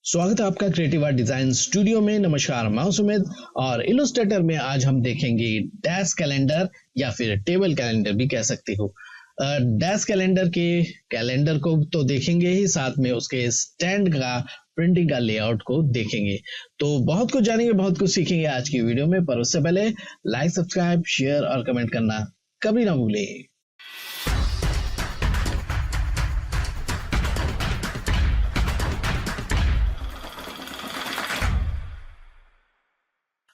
स्वागत है आपका क्रिएटिव आर्ट डिजाइन स्टूडियो में। नमस्कार, मैं सुमित और इलस्ट्रेटर में आज हम देखेंगे डैश कैलेंडर या फिर टेबल कैलेंडर भी कह सकते हो। डैश कैलेंडर के कैलेंडर को तो देखेंगे ही, साथ में उसके स्टैंड का प्रिंटिंग का लेआउट को देखेंगे। तो बहुत कुछ जानेंगे, बहुत कुछ सीखेंगे आज की वीडियो में। पर उससे पहले लाइक, सब्सक्राइब, शेयर और कमेंट करना कभी ना भूले।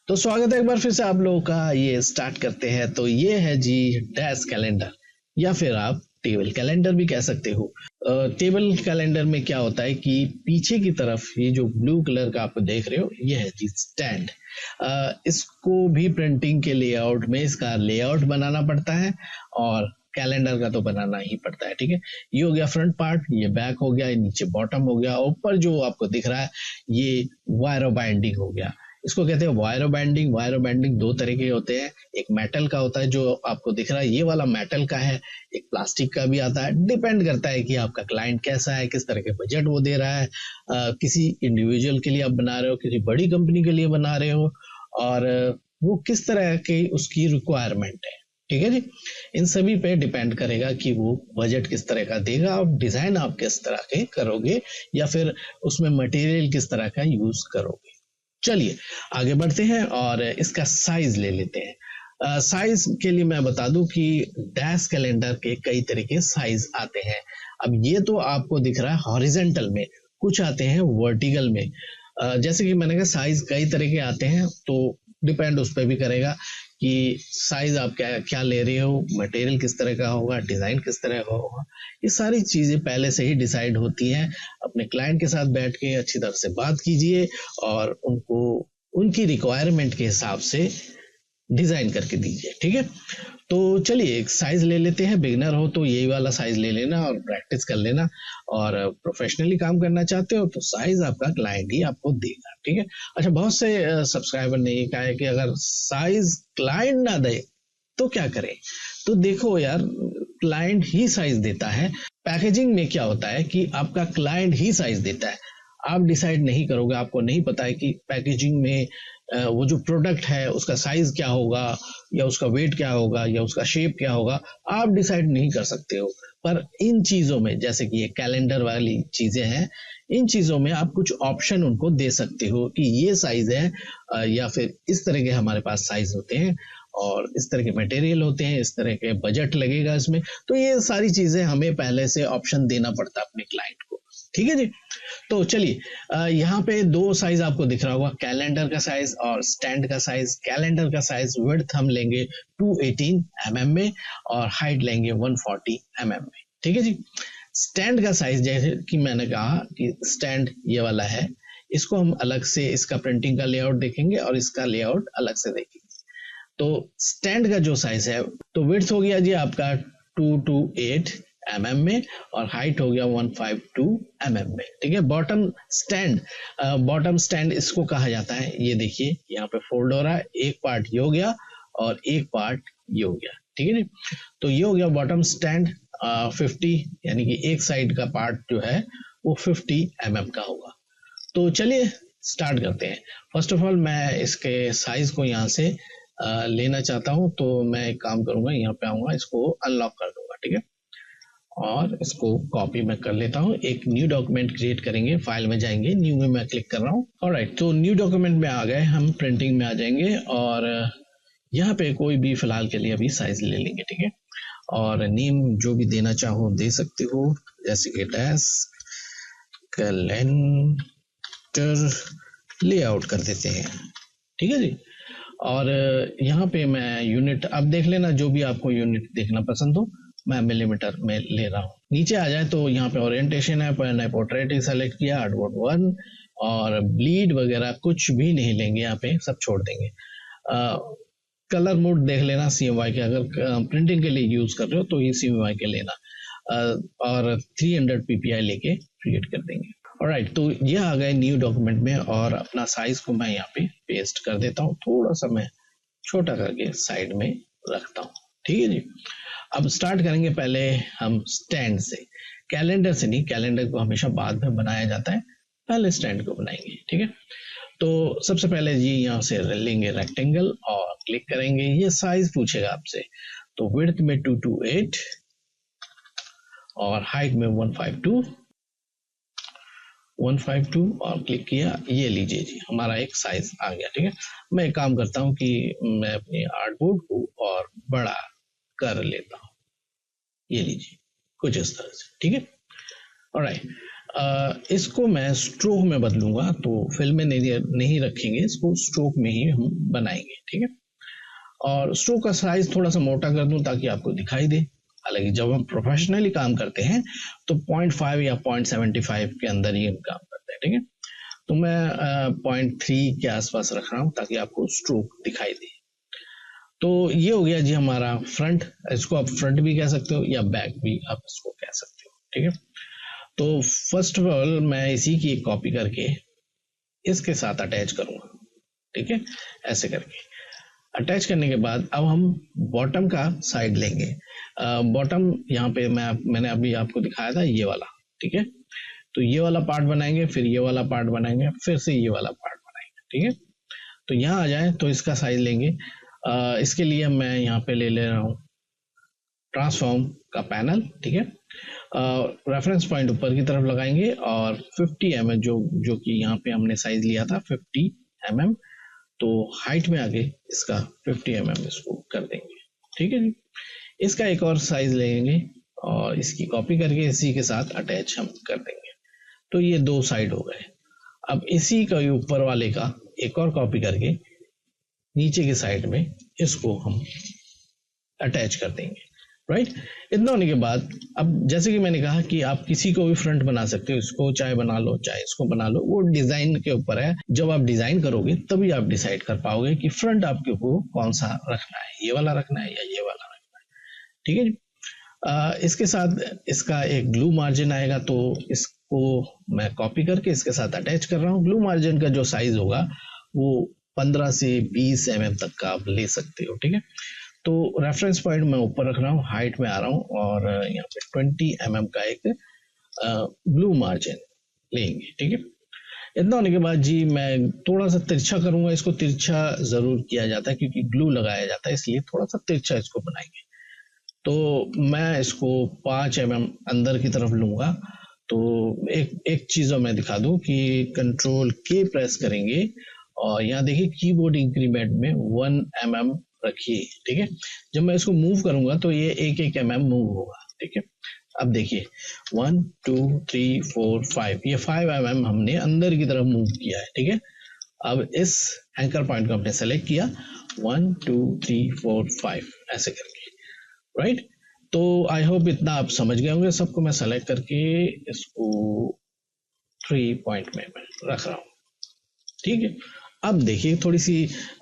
तो स्वागत है एक बार फिर से आप लोगों का। ये स्टार्ट करते हैं। तो ये है जी डैश कैलेंडर या फिर आप टेबल कैलेंडर भी कह सकते हो। टेबल कैलेंडर में क्या होता है कि पीछे की तरफ ये जो ब्लू कलर का आप देख रहे हो, ये है जी स्टैंड। इसको भी प्रिंटिंग के लेआउट में इसका लेआउट बनाना पड़ता है और कैलेंडर का तो बनाना ही पड़ता है। ठीक है, ये हो गया फ्रंट पार्ट, ये बैक हो गया, ये नीचे बॉटम हो गया, ऊपर जो आपको दिख रहा है ये वायरो बाइंडिंग हो गया। इसको कहते हैं वायरो बाइंडिंग। वायरो बाइंडिंग दो तरह के होते हैं, एक मेटल का होता है जो आपको दिख रहा है, ये वाला मेटल का है, एक प्लास्टिक का भी आता है। डिपेंड करता है कि आपका क्लाइंट कैसा है, किस तरह के बजट वो दे रहा है। किसी इंडिविजुअल के लिए आप बना रहे हो, किसी बड़ी कंपनी के लिए बना रहे हो, और वो किस तरह की उसकी रिक्वायरमेंट है। ठीक है जी, इन सभी पे डिपेंड करेगा कि वो बजट किस तरह का देगा और डिजाइन आप किस तरह के करोगे या फिर उसमें मटेरियल किस तरह का यूज करोगे। चलिए आगे बढ़ते हैं और इसका साइज ले लेते हैं। साइज के लिए मैं बता दूं कि डैश कैलेंडर के कई तरह के साइज आते हैं। अब ये तो आपको दिख रहा है हॉरिजेंटल में, कुछ आते हैं वर्टिकल में। जैसे कि मैंने कहा साइज कई तरह के आते हैं, तो डिपेंड उस पर भी करेगा कि साइज आप क्या ले रहे हो, मटेरियल किस तरह का होगा, डिजाइन किस तरह का होगा। ये सारी चीजें पहले से ही डिसाइड होती हैं। अपने क्लाइंट के साथ बैठ के अच्छी तरह से बात कीजिए और उनको उनकी रिक्वायरमेंट के हिसाब से डिजाइन करके दीजिए। ठीक है, तो चलिए एक साइज ले लेते हैं। बिगिनर हो तो यही वाला साइज ले लेना और प्रैक्टिस कर लेना, और प्रोफेशनली काम करना चाहते हो तो साइज आपका क्लाइंट ही आपको देगा। ठीक है, अच्छा, बहुत से सब्सक्राइबर ने ये कहा है कि अगर साइज क्लाइंट ना दे तो क्या करें। तो देखो यार, क्लाइंट ही साइज देता है। पैकेजिंग में क्या होता है कि आपका क्लाइंट ही साइज देता है, आप डिसाइड नहीं करोगे। आपको नहीं पता है कि पैकेजिंग में वो जो प्रोडक्ट है उसका साइज क्या होगा या उसका वेट क्या होगा या उसका शेप क्या होगा, आप डिसाइड नहीं कर सकते हो। पर इन चीजों में, जैसे कि ये कैलेंडर वाली चीजें हैं, इन चीजों में आप कुछ ऑप्शन उनको दे सकते हो कि ये साइज है या फिर इस तरह के हमारे पास साइज होते हैं और इस तरह के मटेरियल होते हैं, इस तरह के बजट लगेगा इसमें। तो ये सारी चीजें हमें पहले से ऑप्शन देना पड़ता है अपने क्लाइंट को। ठीक है जी, तो चलिए यहाँ पे दो साइज आपको दिख रहा होगा, कैलेंडर का साइज और स्टैंड का साइज। कैलेंडर का साइज विड्थ हम लेंगे 218 mm में और हाइट लेंगे 140 mm में। ठीक है जी, स्टैंड का साइज जैसे कि मैंने कहा कि स्टैंड ये वाला है, इसको हम अलग से इसका प्रिंटिंग का लेआउट देखेंगे और इसका लेआउट अलग से देखेंगे। तो स्टैंड का जो साइज है, तो विड्थ हो गया जी आपका 228 mm में और हाइट हो गया 152 mm में। ठीक है, बॉटम स्टैंड इसको कहा जाता है। ये देखिए यहाँ पे फोल्ड हो रहा है, एक पार्ट ये हो गया और एक पार्ट ये हो गया। ठीक है जी, तो ये हो गया बॉटम स्टैंड 50, यानी कि एक साइड का पार्ट जो है वो 50 mm का होगा। तो चलिए स्टार्ट करते हैं। फर्स्ट ऑफ ऑल मैं इसके साइज को यहाँ से लेना चाहता हूँ, तो मैं एक काम करूंगा, यहाँ पे आऊंगा, इसको अनलॉक कर दूंगा। ठीक है, और इसको कॉपी में कर लेता हूँ। एक न्यू डॉक्यूमेंट क्रिएट करेंगे, फाइल में जाएंगे, न्यू में मैं क्लिक कर रहा हूँ। ऑलराइट, तो न्यू डॉक्यूमेंट में आ गए, हम प्रिंटिंग में आ जाएंगे और यहाँ पे कोई भी फिलहाल के लिए अभी साइज ले लेंगे। ठीक है, और नेम जो भी देना चाहो दे सकते हो, जैसे कि डैश कैलेंडर लेआउट कर देते हैं। ठीक है जी, और यहाँ पे मैं यूनिट, अब देख लेना जो भी आपको यूनिट देखना पसंद हो, मैं मिलीमीटर में ले रहा हूँ। नीचे आ जाए तो यहाँ पे ओरिएंटेशन है, मैंने पोर्ट्रेट ही सेलेक्ट किया, आर्टबोर्ड 1, और ब्लीड वगैरह कुछ भी नहीं लेंगे, यहाँ पे सब छोड़ देंगे। कलर मोड देख लेना CMY के, अगर प्रिंटिंग के लिए यूज कर रहे हो तो ये CMY के लेना, और 300 PPI लेके क्रिएट कर देंगे। ऑलराइट, तो ये आ गए न्यू डॉक्यूमेंट में और अपना साइज को मैं यहाँ पे पेस्ट कर देता हूँ, थोड़ा सा मैं छोटा करके साइड में रखता हूँ। ठीक है जी, अब स्टार्ट करेंगे पहले हम स्टैंड से, कैलेंडर से नहीं। कैलेंडर को हमेशा बाद में बनाया जाता है, पहले स्टैंड को बनाएंगे। ठीक है, तो सबसे पहले जी यहाँ से लेंगे रेक्टेंगल और क्लिक करेंगे, ये साइज पूछेगा आपसे, तो विड्थ में 228 और हाइट में 152 और क्लिक किया, ये लीजिए जी हमारा एक साइज आ गया। ठीक है, मैं एक काम करता हूँ कि मैं अपने आर्टबोर्ड को और बड़ा कर लेता हूँ, ये लीजिए कुछ इस तरह से। ठीक है, ऑलराइट, इसको मैं स्ट्रोक में बदलूंगा, तो फिल में नहीं रखेंगे, इसको स्ट्रोक में ही हम बनाएंगे। ठीक है, और स्ट्रोक का साइज थोड़ा सा मोटा कर दूं ताकि आपको दिखाई दे। हालांकि जब हम प्रोफेशनली काम करते हैं तो 0.5 या 0.75 के अंदर ही हम काम करते हैं। ठीक है, तो मैं 0.3 के आसपास रख रहा हूं ताकि आपको स्ट्रोक दिखाई दे। तो ये हो गया जी हमारा फ्रंट, इसको आप फ्रंट भी कह सकते हो या बैक भी आप इसको कह सकते हो। ठीक है, तो फर्स्ट ऑफ ऑल मैं इसी की कॉपी करके इसके साथ अटैच करूंगा। ठीक है, ऐसे करके अटैच करने के बाद अब हम बॉटम का साइड लेंगे। बॉटम यहाँ पे मैंने अभी आपको दिखाया था ये वाला। ठीक है, तो ये वाला पार्ट बनाएंगे, फिर ये वाला पार्ट बनाएंगे, फिर से ये वाला पार्ट बनाएंगे। ठीक है, तो यहाँ आ जाए तो इसका साइज लेंगे। इसके लिए मैं यहाँ पे ले रहा हूँ ट्रांसफॉर्म का पैनल। ठीक है, रेफरेंस पॉइंट ऊपर की तरफ लगाएंगे और 50 mm जो कि यहाँ पे हमने साइज लिया था 50 mm, तो हाइट में आगे इसका 50 mm इसको कर देंगे। ठीक है जी, इसका एक और साइज लेंगे और इसकी कॉपी करके इसी के साथ अटैच हम कर देंगे। तो ये दो साइड हो गए। अब इसी का ऊपर वाले का एक और कॉपी करके नीचे की साइड में इसको हम अटैच कर देंगे। राइट, इतना होने के बाद अब जैसे कि मैंने कहा कि आप किसी को भी फ्रंट बना सकते हो, इसको चाहे बना लो चाहे इसको बना लो, वो डिजाइन के ऊपर है। जब आप डिजाइन करोगे तभी आप डिसाइड कर पाओगे कि फ्रंट आपके को कौन सा रखना है, ये वाला रखना है या ये वाला रखना है। ठीक है जी, इसके साथ इसका एक ग्लू मार्जिन आएगा, तो इसको मैं कॉपी करके इसके साथ अटैच कर रहा हूँ। ग्लू मार्जिन का जो साइज होगा वो 15 से 20 mm तक का आप ले सकते हो। ठीक है, तो रेफरेंस पॉइंट मैं ऊपर रख रहा हूँ, हाइट में आ रहा हूँ और यहाँ पे 20 mm का एक ब्लू मार्जिन लेंगे। ठीक है, इतना होने के बाद जी मैं थोड़ा सा तिरछा करूंगा, इसको तिरछा जरूर किया जाता है क्योंकि ग्लू लगाया जाता है, इसलिए थोड़ा सा तिरछा इसको बनाएंगे। तो मैं इसको 5 mm अंदर की तरफ लूंगा। तो एक चीज मैं दिखा दूं कि कंट्रोल के प्रेस करेंगे और यहाँ देखिए कीबोर्ड इंक्रीमेंट में 1 mm रखिए। ठीक है, जब मैं इसको मूव करूंगा तो ये 1 mm मूव होगा। ठीक है, अब देखिए 1 2 3 4 5, ये 5 mm हमने अंदर की तरफ मूव किया है। ठीक है, अब इस एंकर पॉइंट को हमने सेलेक्ट किया 1 2 3 4 5 ऐसे करके। राइट, तो आई होप इतना आप समझ गए होंगे सबको। मैं सेलेक्ट करके इसको 3 पॉइंट में रख रहा हूँ। ठीक है, अब देखिए थोड़ी सी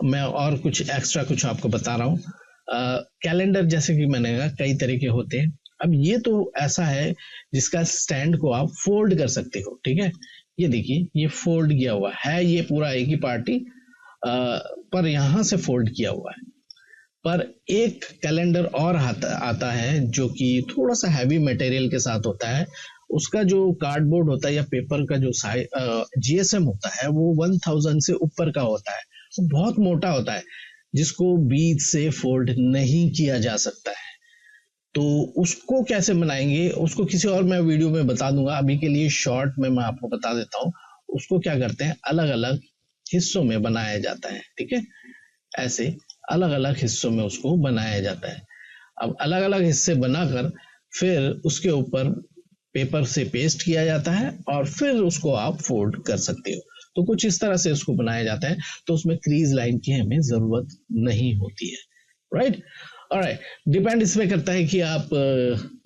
मैं और कुछ एक्स्ट्रा कुछ आपको बता रहा हूँ। कैलेंडर जैसे कि मैंने कहा कई तरह के होते हैं। अब ये तो ऐसा है जिसका स्टैंड को आप फोल्ड कर सकते हो। ठीक है, ये देखिए ये फोल्ड किया हुआ है, ये पूरा एक ही पार्टी पर यहाँ से फोल्ड किया हुआ है। पर एक कैलेंडर और आता है जो कि थोड़ा सा हैवी मटेरियल के साथ होता है। उसका जो कार्डबोर्ड होता है या पेपर का जो जीएसएम होता है वो 1000 से ऊपर का होता है, वो बहुत मोटा होता है जिसको बीच से फोल्ड नहीं किया जा सकता है। तो उसको कैसे बनाएंगे उसको किसी और मैं वीडियो में बता दूंगा, अभी के लिए शॉर्ट में मैं आपको बता देता हूँ। उसको क्या करते हैं, अलग अलग हिस्सों में बनाया जाता है। ठीक है, ऐसे अलग अलग हिस्सों में उसको बनाया जाता है। अब अलग अलग हिस्से बनाकर फिर उसके ऊपर पेपर से पेस्ट किया जाता है और फिर उसको आप फोल्ड कर सकते हो। तो कुछ इस तरह से उसको बनाया जाता है, तो उसमें क्रीज लाइन की हमें जरूरत नहीं होती है। राइट, ऑलराइट, डिपेंड इसमें करता है कि आप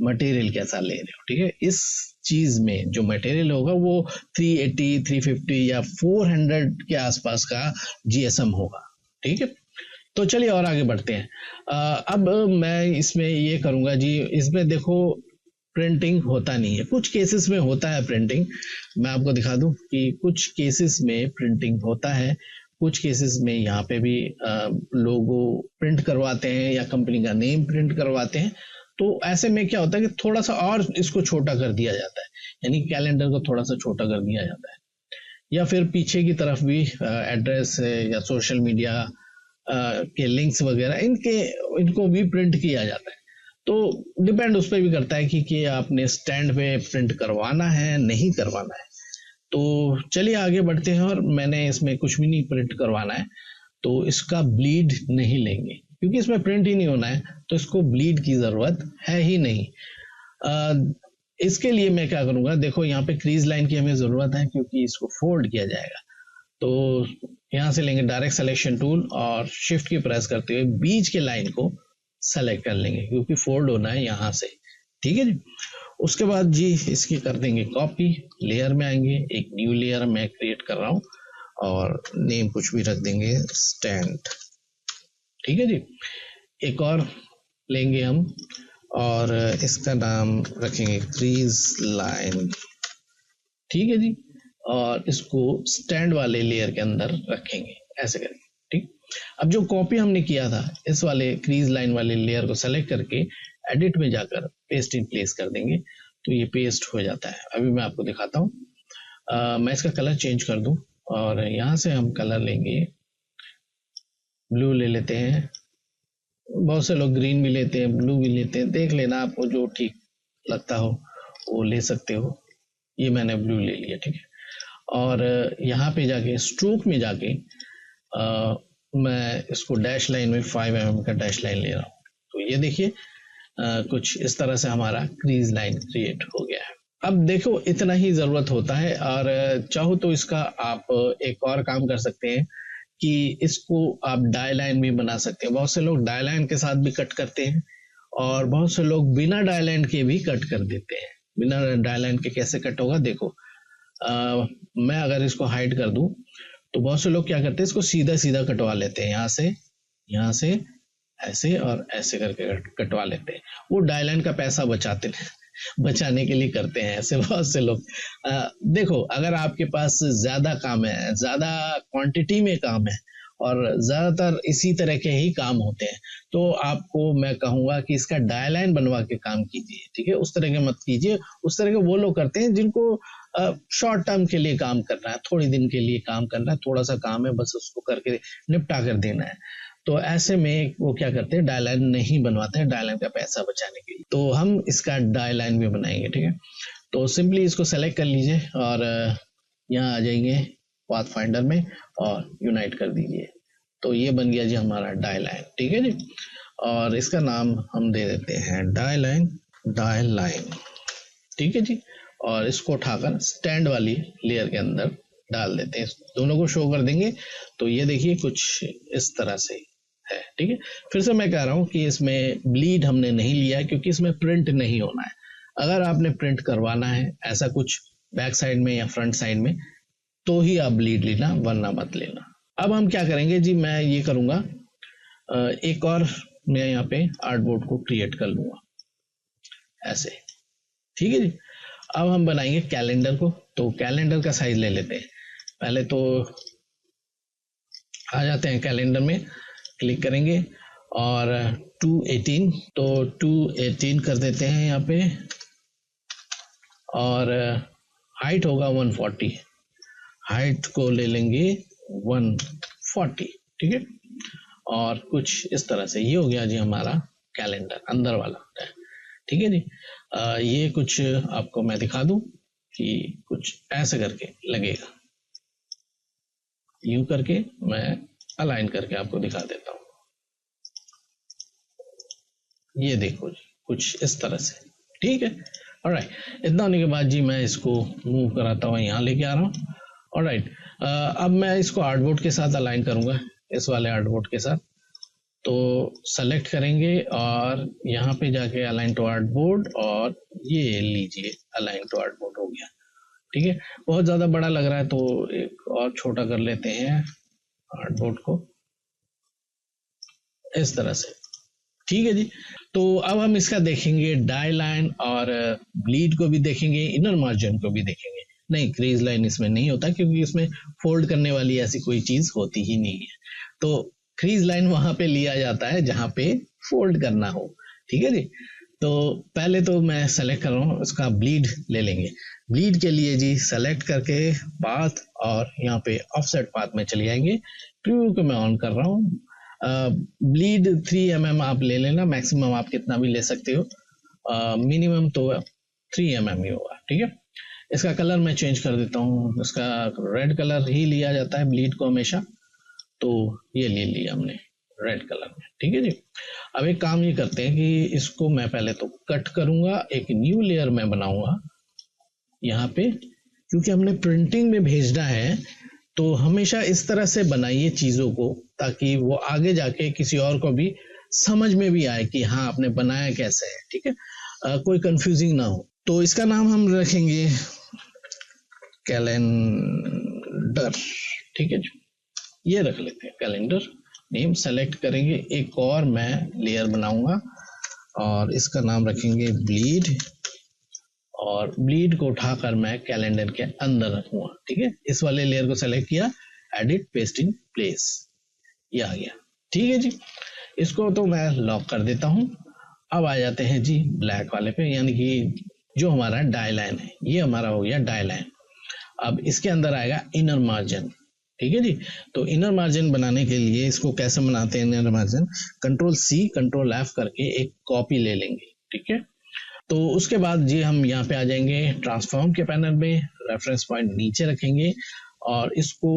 मटेरियल कैसा ले रहे हो। ठीक है, इस चीज में जो मटेरियल होगा वो 380, 350 या 400 के आसपास का जीएसएम होगा। ठीक है, तो चलिए और आगे बढ़ते हैं। अब मैं इसमें ये करूंगा जी, इसमें देखो प्रिंटिंग होता नहीं है, कुछ केसेस में होता है प्रिंटिंग। मैं आपको दिखा दूं कि कुछ केसेस में प्रिंटिंग होता है, कुछ केसेस में यहाँ पे भी लोगो प्रिंट करवाते हैं या कंपनी का नेम प्रिंट करवाते हैं। तो ऐसे में क्या होता है कि थोड़ा सा और इसको छोटा कर दिया जाता है, यानी कैलेंडर को थोड़ा सा छोटा कर दिया जाता है। या फिर पीछे की तरफ भी एड्रेस या सोशल मीडिया के लिंक्स वगैरह इनको भी प्रिंट किया जाता है। तो डिपेंड उस पर भी करता है कि आपने स्टैंड पे प्रिंट करवाना है नहीं करवाना है। तो चलिए आगे बढ़ते हैं, और मैंने इसमें कुछ भी नहीं प्रिंट करवाना है, तो इसका ब्लीड नहीं लेंगे क्योंकि इसमें प्रिंट ही नहीं होना है, तो इसको ब्लीड की जरूरत है ही नहीं। इसके लिए मैं क्या करूंगा, देखो यहाँ पे क्रीज लाइन की हमें जरूरत है क्योंकि इसको फोल्ड किया जाएगा। तो यहाँ से लेंगे डायरेक्ट सिलेक्शन टूल और शिफ्ट की प्रेस करते हुए बीच के लाइन को सेलेक्ट कर लेंगे क्योंकि फोल्ड होना है यहाँ से, ठीक है जी। उसके बाद जी इसकी कर देंगे कॉपी, लेयर में आएंगे, एक न्यू लेयर मैं क्रिएट कर रहा हूँ और नेम कुछ भी रख देंगे स्टैंड, ठीक है जी। एक और लेंगे हम और इसका नाम रखेंगे क्रीज लाइन, ठीक है जी, और इसको स्टैंड वाले लेयर के अंदर रखेंगे ऐसे करके, ठीक। अब जो कॉपी हमने किया था इस वाले क्रीज लाइन वाले लेयर को सेलेक्ट करके एडिट में जाकर पेस्ट इन प्लेस कर देंगे, तो ये पेस्ट हो जाता है। अभी मैं आपको दिखाता हूँ। मैं इसका कलर चेंज कर दूं और यहाँ से हम कलर लेंगे, ब्लू ले लेते हैं, बहुत से लोग ग्रीन भी लेते हैं, ब्लू भी लेते हैं, देख लेना आपको जो ठीक लगता हो वो ले सकते हो। ये मैंने ब्लू ले लिया, ठीक है। और यहाँ पे जाके स्ट्रोक में जाके मैं इसको डैश लाइन में 5 mm का डैश लाइन ले रहा हूँ। तो ये देखिए कुछ इस तरह से हमारा क्रीज लाइन क्रिएट हो गया है। अब देखो इतना ही जरूरत होता है, और चाहो तो इसका आप एक और काम कर सकते हैं कि इसको आप डाई लाइन भी बना सकते हैं। बहुत से लोग डाई लाइन के साथ भी कट करते हैं और बहुत से लोग बिना डाई लाइन के भी कट कर देते हैं। बिना डाई लाइन के कैसे कट होगा, देखो मैं अगर इसको हाइड कर दूं तो बहुत से लोग क्या करते हैं, इसको सीधा सीधा कटवा लेते हैं, यहाँ से ऐसे और ऐसे करके कटवा लेते हैं। वो डाई लाइन का पैसा बचाने के लिए करते हैं ऐसे बहुत से लोग। देखो अगर आपके पास ज्यादा काम है, ज्यादा क्वांटिटी में काम है और ज्यादातर इसी तरह के ही काम होते हैं, तो आपको मैं कहूंगा कि इसका डाई लाइन बनवा के काम कीजिए, ठीक है। उस तरह के मत कीजिए। उस तरह के वो लोग करते हैं जिनको शॉर्ट टर्म के लिए काम करना है, थोड़ी दिन के लिए काम करना है, थोड़ा सा काम है बस उसको करके निपटा कर देना है। तो ऐसे में वो क्या करते हैं, डाई लाइन नहीं बनवाते हैं, डाई लाइन का पैसा बचाने के लिए। तो हम इसका डाई लाइन भी बनाएंगे, ठीक है। तो सिंपली इसको सेलेक्ट कर लीजिए और यहाँ आ जाएंगे पाथ फाइंडर में और यूनाइट कर दीजिए। तो ये बन गया जी हमारा डाई लाइन, ठीक है जी। और इसका नाम हम दे देते हैं डाई लाइन, ठीक है जी। और इसको उठाकर स्टैंड वाली लेयर के अंदर डाल देते हैं, दोनों को शो कर देंगे। तो ये देखिए कुछ इस तरह से है, ठीक है। फिर से मैं कह रहा हूँ कि इसमें ब्लीड हमने नहीं लिया है क्योंकि इसमें प्रिंट नहीं होना है। अगर आपने प्रिंट करवाना है ऐसा कुछ बैक साइड में या फ्रंट साइड में, तो ही आप ब्लीड लेना, वरना मत लेना। अब हम क्या करेंगे जी, मैं ये करूंगा एक और मैं यहाँ पे आर्टबोर्ड को क्रिएट कर लूंगा ऐसे, ठीक है जी। अब हम बनाएंगे कैलेंडर को। तो कैलेंडर का साइज ले लेते हैं। पहले तो आ जाते हैं कैलेंडर में, क्लिक करेंगे और 218, तो 218 कर देते हैं यहाँ पे, और हाइट होगा 140, हाइट को ले लेंगे 140, ठीक है। और कुछ इस तरह से ये हो गया जी हमारा कैलेंडर अंदर वाला, ठीक है जी। ये कुछ आपको मैं दिखा दूं कि कुछ ऐसे करके लगेगा, यूं करके मैं अलाइन करके आपको दिखा देता हूं। ये देखो जी कुछ इस तरह से, ठीक है। ऑलराइट, इतना होने के बाद जी मैं इसको मूव कराता हुआ यहाँ लेके आ रहा हूँ। ऑलराइट, अब मैं इसको आर्टबोर्ड के साथ अलाइन करूंगा, इस वाले आर्टबोर्ड के साथ। तो सेलेक्ट करेंगे और यहाँ पे जाके अलाइन टू आर्टबोर्ड, और ये लीजिए अलाइन टू आर्टबोर्ड हो गया, ठीक है। बहुत ज्यादा बड़ा लग रहा है तो एक और छोटा कर लेते हैं आर्टबोर्ड को इस तरह से, ठीक है जी। तो अब हम इसका देखेंगे डाई लाइन और ब्लीड को भी देखेंगे, इनर मार्जिन को भी देखेंगे। नहीं, क्रीज लाइन इसमें नहीं होता क्योंकि इसमें फोल्ड करने वाली ऐसी कोई चीज होती ही नहीं है। तो क्रीज लाइन वहां पे लिया जाता है जहां पे फोल्ड करना हो, ठीक है जी। तो पहले तो मैं सेलेक्ट कर रहा हूँ, इसका ब्लीड ले लेंगे। ब्लीड के लिए जी सेलेक्ट करके पाथ और यहाँ पे ऑफसेट पाथ में चले जाएंगे। प्रीव्यू को मैं ऑन कर रहा हूँ। ब्लीड 3 mm आप ले लेना, मैक्सिमम आप कितना भी ले सकते हो, मिनिमम तो 3 mm ही होगा, ठीक है। इसका कलर मैं चेंज कर देता हूँ, इसका रेड कलर ही लिया जाता है ब्लीड को हमेशा, तो ये ले लिया हमने रेड कलर में, ठीक है जी। अब एक काम ये करते हैं कि इसको मैं पहले तो कट करूंगा, एक न्यू लेयर मैं बनाऊंगा यहाँ पे, क्योंकि हमने प्रिंटिंग में भेजना है तो हमेशा इस तरह से बनाइए चीजों को, ताकि वो आगे जाके किसी और को भी समझ में भी आए कि हाँ आपने बनाया कैसे है, ठीक है। कोई कंफ्यूजिंग ना हो। तो इसका नाम हम रखेंगे कैलेंडर, ठीक है जी, ये रख लेते हैं कैलेंडर नेम। सेलेक्ट करेंगे, एक और मैं लेयर बनाऊंगा और इसका नाम रखेंगे ब्लीड, और ब्लीड को उठाकर मैं कैलेंडर के अंदर रखूंगा, ठीक है। इस वाले लेयर को सेलेक्ट किया, एडिट पेस्ट इन प्लेस, ये आ गया, ठीक है जी। इसको तो मैं लॉक कर देता हूं। अब आ जाते हैं जी ब्लैक वाले पे, यानी कि जो हमारा डाई लाइन है, ये हमारा हो गया डाई लाइन। अब इसके अंदर आएगा इनर मार्जिन, ठीक है जी। तो इनर मार्जिन बनाने के लिए इसको कैसे बनाते हैं इनर मार्जिन, Ctrl+C Ctrl+F करके एक कॉपी ले लेंगे, ठीक है। तो उसके बाद जी हम यहाँ पे आ जाएंगे ट्रांसफॉर्म के पैनल में, रेफरेंस पॉइंट नीचे रखेंगे और इसको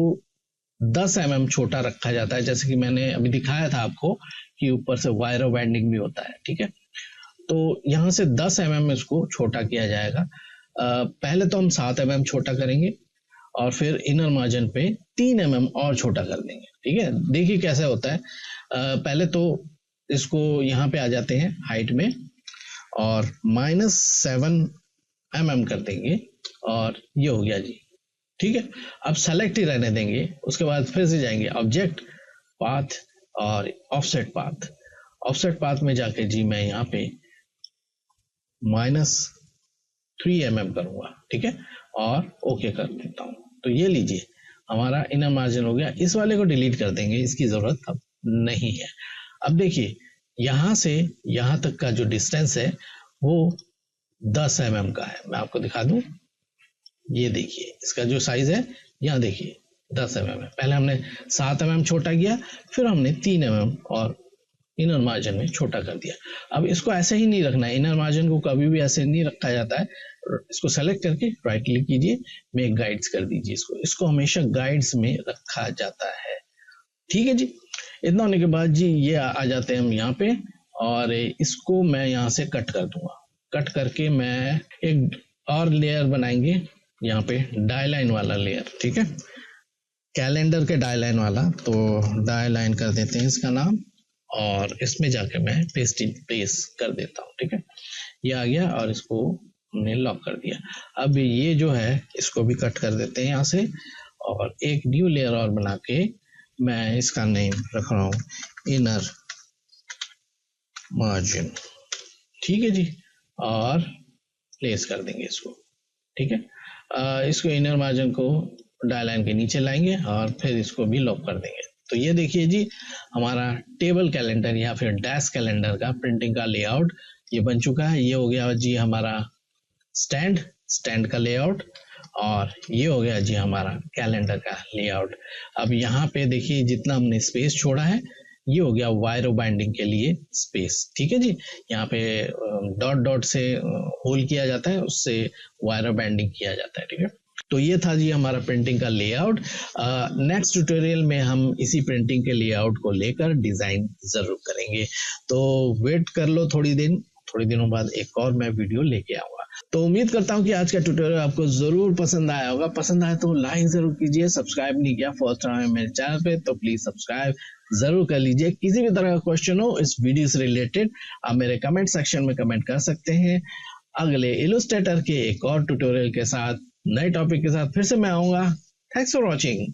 10 mm छोटा रखा जाता है, जैसे कि मैंने अभी दिखाया था आपको कि ऊपर से वायरो बैंडिंग भी होता है, ठीक है। तो यहाँ से 10 mm इसको छोटा किया जाएगा। पहले तो हम 7 mm छोटा करेंगे और फिर इनर मार्जिन पे 3 mm और छोटा कर देंगे, ठीक है। देखिए कैसे होता है। पहले तो इसको यहाँ पे आ जाते हैं हाइट में और -7 mm कर देंगे और ये हो गया जी, ठीक है। अब सेलेक्ट ही रहने देंगे, उसके बाद फिर से जाएंगे ऑब्जेक्ट, पाथ और ऑफसेट पाथ। ऑफसेट पाथ में जाके जी मैं यहाँ पे -3 mm करूंगा, ठीक है, और ओके कर देता हूँ। तो ये लीजिए हमारा इनर मार्जिन हो गया। इस वाले को डिलीट कर देंगे, इसकी जरूरत अब नहीं है। अब देखिए यहां से यहां तक का जो डिस्टेंस है वो 10 mm का है। मैं आपको दिखा दूं, ये देखिए इसका जो साइज है, यहाँ देखिए 10 mm है। पहले हमने 7 mm छोटा किया, फिर हमने 3 mm और इनर मार्जिन में छोटा कर दिया। अब इसको ऐसे ही नहीं रखना है, इनर मार्जिन को कभी भी ऐसे नहीं रखा जाता है। इसको सेलेक्ट करके राइट क्लिक कीजिए, मेक गाइड्स कर दीजिए, इसको हमेशा गाइड्स में रखा जाता है, ठीक है जी। इतना होने के बाद जी ये आ जाते हैं हम यहाँ पे, और इसको मैं यहाँ से कट कर दूंगा। कट करके मैं एक और लेयर बनाएंगे यहाँ पे, डाई लाइन वाला लेयर, ठीक है, कैलेंडर के डाई लाइन वाला। तो डाई लाइन कर देते हैं इसका नाम, और इसमें जाके मैं पेस्ट इन प्लेस कर देता हूँ, ठीक है। ये आ गया और इसको हमने लॉक कर दिया। अब ये जो है इसको भी कट कर देते हैं यहाँ से, और एक न्यू लेयर और बना के मैं इसका नेम रख रहा हूँ इनर मार्जिन, ठीक है जी, और प्लेस कर देंगे इसको, ठीक है। इसको इनर मार्जिन को डाई लाइन के नीचे लाएंगे और फिर इसको भी लॉक कर देंगे। तो ये देखिए जी हमारा टेबल कैलेंडर या फिर डैश कैलेंडर का प्रिंटिंग का लेआउट ये बन चुका है। ये हो गया जी हमारा स्टैंड का लेआउट, और ये हो गया जी हमारा कैलेंडर का लेआउट। अब यहाँ पे देखिए जितना हमने स्पेस छोड़ा है, ये हो गया वायरो बाइंडिंग के लिए स्पेस, ठीक है जी। यहाँ पे डॉट डॉट से होल किया जाता है, उससे वायरो बाइंडिंग किया जाता है, ठीक है। तो ये था जी हमारा प्रिंटिंग का लेआउट। नेक्स्ट ट्यूटोरियल में हम इसी प्रिंटिंग के लेआउट को लेकर डिजाइन जरूर करेंगे, तो वेट कर लो थोड़ी दिनों बाद एक और मैं वीडियो लेके आऊंगा। तो उम्मीद करता हूं कि आज का ट्यूटोरियल आपको जरूर पसंद आया होगा। पसंद आया तो लाइक जरूर कीजिए, सब्सक्राइब नहीं किया फर्स्ट टाइम मेरे चैनल पे तो प्लीज सब्सक्राइब जरूर कर लीजिए। किसी भी तरह का क्वेश्चन हो इस वीडियो से रिलेटेड आप मेरे कमेंट सेक्शन में कमेंट कर सकते हैं। अगले इलस्ट्रेटर के एक और ट्यूटोरियल के साथ, नए टॉपिक के साथ फिर से मैं आऊंगा। Thanks for watching.